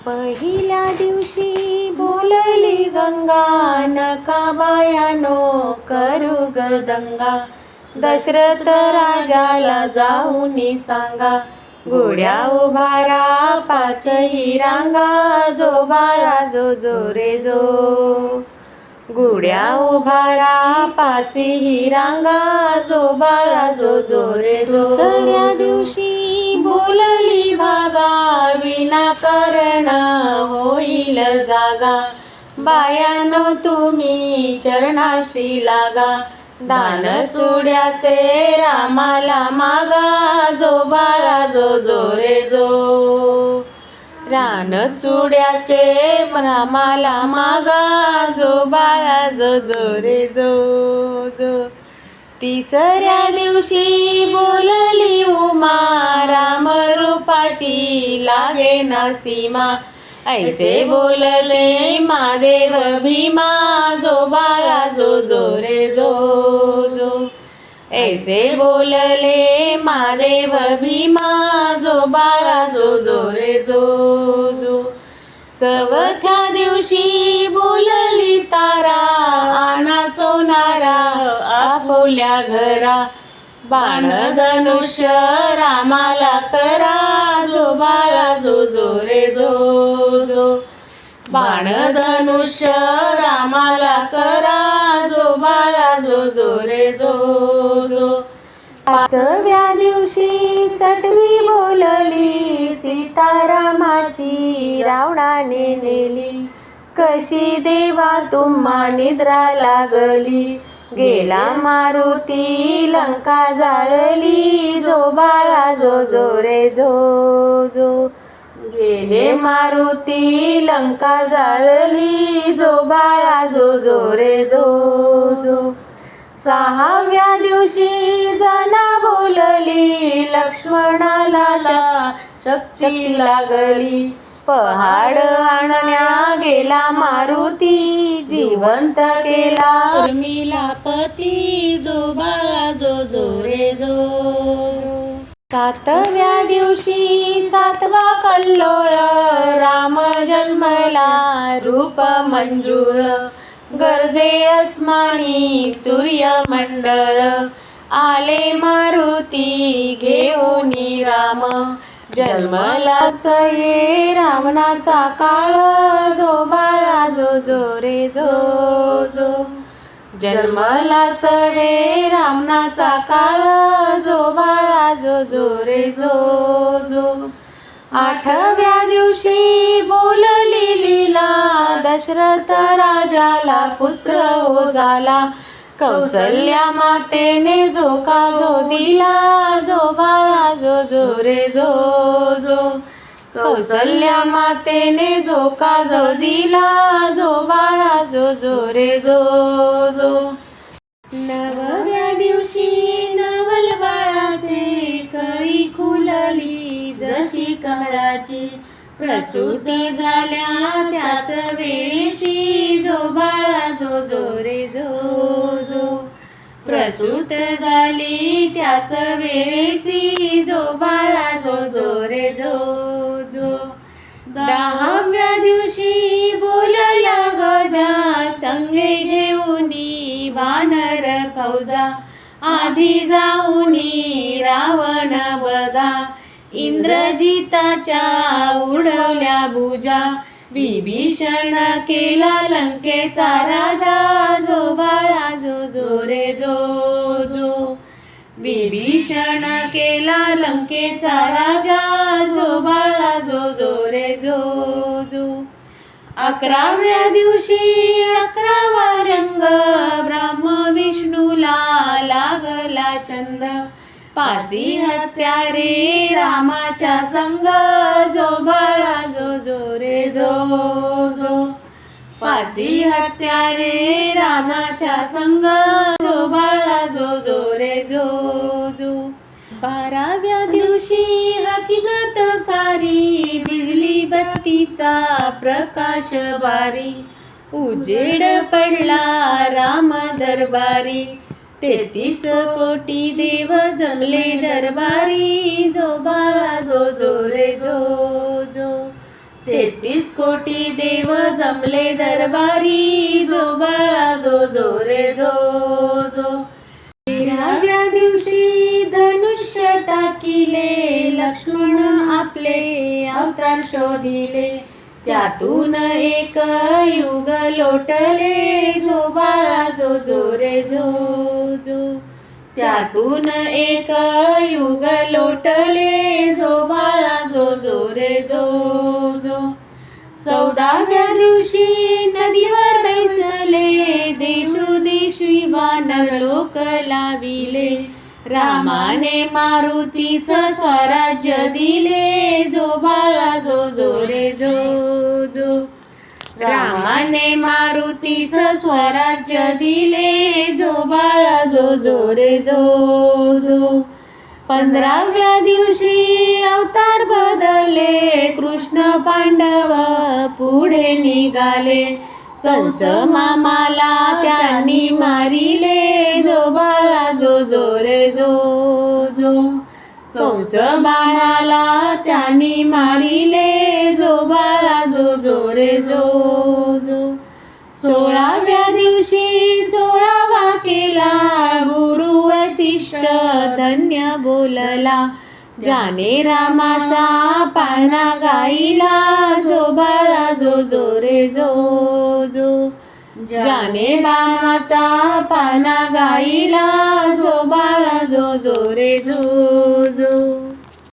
पहिल्या दिवशी बोलली गंगा, नका बायानो करू ग दंगा. दशरथ राजाला जाऊनी सांगा, घोड्या उभारा पाचही रांगा. जो बाळा जो जो रे जो, घोड्या उभारा पाचही रांगा. जो बाळा जो जो रे जो. दुसऱ्या दिवशी बोलली भागा, विनाकारण होईल जागा. बायानो तुम्ही चरणाशी लागा, दान चुड्याचे रामाला मागा. जो बाळा जो जो रे जो, रान चुड्याचे रामाला मागा. जो बाळा जो जो रे जो जो. तिसऱ्या दिवशी बोलली उमा, राम रूपाची लागे ना सीमा. ऐसे बोलले महादेव भीमा. जो बाळा जो जो रे जो जो. ऐसे बोलले महादेव भीमा. जो बाळा जो जो रे जो जो. चौथ्या दिवशी बोलली तारा, आणा सोनारा आपोल्या घरा. बाण धनुष्य रामाला करा. जो बाळा जो जो रे जो जो. बाण धनुष्य रामाला करा. जो बाळा जो जो रे जो जो. पाचव्या दिवशी सटवी बोलली, सीतारामाची रावणाने नेली. कशी देवा तुम्हा निद्रा लागली, गेला मारुती लंका जाळली. जो बाळा जो जो रे जो जो. गेले मारुती लंका जाळली. जो बाळा जो जो रे जो जो. सहाव्या दिवशी जना बोलली, लक्ष्मणाला शक्ती लागली. पहाड आणण्या गेला मारुती, जिवंत केला उर्मिला पती. जो बाळा जो जो रे जो जो. सातव्या दिवशी सातवा कल्लोळ, राम जन्मला रूप मंजूळ. गरजे अस्मानी सूर्यमंडळ, आले मारुती घेऊनी राम. जन्मला सये रावणाचा काळ. जो बाळा जो जो रे जो जो. जन्मला सवे रावणाचा काळ. जो बाळा जो जो रे जो जो. आठव्या दिवशी बोलली लीला, दशरथ राजाला पुत्र हो झाला. कौसल्या मातेने झोका जो दिला. जो बाळा जो जो रे जो जो. कौसल्या मातेने झोका जो दिला. जो बाळा जो जो रे जो जो. नवव्या दिवशी नवल बाळाचे कळी खुलली, जशी कमळाची. प्रसूती झाल्या त्याच वेळेशी. जो बाळा जो जो रे जो जो. प्रसूत झाली त्याच वेळेशी. जो बाळा जो जो रे जो जो. दहाव्या दिवशी बोलला गजा, संगे घेऊनी वानर फौजा. आधी जाऊनी रावण बधा, इंद्रजिताच्या उडवल्या भुजा. विभीषण केला लंकेचा राजा. जो बाळा जो जो रे जो जो. विभीषण केला लंकेचा राजा. जो बाळा जो जो रे जो जो. अकराव्या दिवशी अकरावा रंग, ब्रह्म विष्णूला लागला छंद. पाची हत्यारे रामाच्या संग. जो बाळा जो जो रे जो जो. पाची हत्यारे रामाच्या संग. जो बाळा जो जो रे जो जो. बाराव्या दिवशी हकीकत सारी, बिजली बत्तीचा प्रकाश बारी. उजेड पडला राम दरबारी, 33 कोटी देव जमले दरबारी. जो बाळा जो जो रे जो जो. तेहतीस कोटी देव जमले दरबारी, जो बाळा जो जो रे जो जो. 13व्या दिवशी धनुष्य टाकिले, लक्ष्मण आपले अवतार शोधिले. त्यातून एक युग लोटले, जो बाळा जो जो रे जो जो. त्यातून एक युग लोटले, जो बाळा जो जो रे जो जो. 14व्या दिवशी नदीवर बैसले, देशोदेशी वानर लोक लाविले. रामाने मारुतीस स्वराज्य दिले, जो बाळा जो जो रे जो जो. रामाने मारुतीस स्वराज्य दिले, जो बाळा जो जो रे जो जो. 15व्या दिवशी अवतार बदलले, कृष्ण पांडव पुढे निघाले. कंस मामाला त्यांनी मारिले, जो बाळा जो जो रे जो जो. कंस बाळाला त्यांनी मारिले, जो बाळा जो जो रे जो जो. 16व्या दिवशी 16वा केला, गुरु वसिष्ठ धन्य बोलला. ज्याने रामाचा पाळणा गाईला, जो बाळा जो जो रे जो जो. ज्याने रामाचा पाळणा गाईला, जो बाळा जो जो रे जो जो.